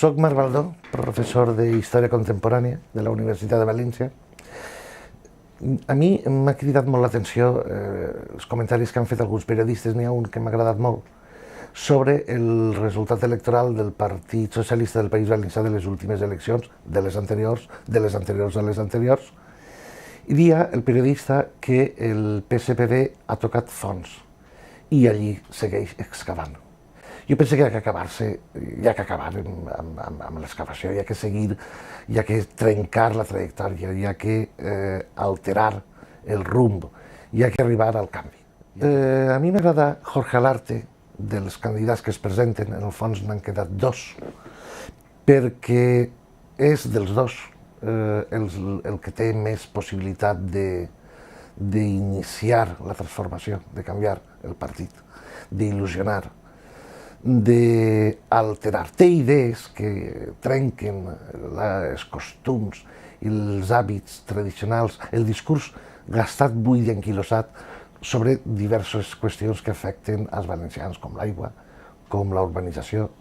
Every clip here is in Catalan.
Soc Marc Baldó, professor de Història Contemporània de la Universitat de València. A mi m'ha cridat molt l'atenció els comentaris que han fet alguns periodistes, n'hi ha un que m'ha agradat molt, sobre el resultat electoral del Partit Socialista del País Valencià de les últimes eleccions, de les anteriors a les anteriors, i dia el periodista que el PSPV ha tocat fons i allí segueix excavant. Jo penso que hi ha que acabar amb l'excavació, hi ha que seguir, hi ha que trencar la trajectòria, hi ha que alterar el rumb, hi ha que arribar al canvi. A mi m'agrada Jorge Alarte, dels candidats que es presenten, en el fons n'han quedat dos, perquè és dels dos el que té més possibilitat d'iniciar la transformació, de canviar el partit, d'il·lusionar, d'alterar. Té idees que trenquen els costums i els hàbits tradicionals, el discurs gastat, buit i enquilosat sobre diverses qüestions que afecten els valencians, com l'aigua, com la urbanització.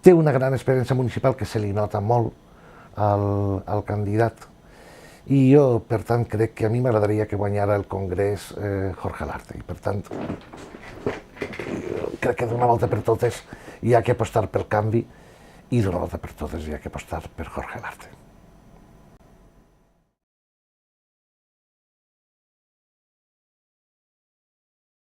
Té una gran experiència municipal que se li nota molt al candidat. I jo, per tant, crec que a mi m'agradaria que guanyara el Congrés Jorge Alarte. I, per tant, crec que d'una volta per totes hi ha que apostar pel canvi i d'una volta per totes hi ha que apostar per Jorge Alarte.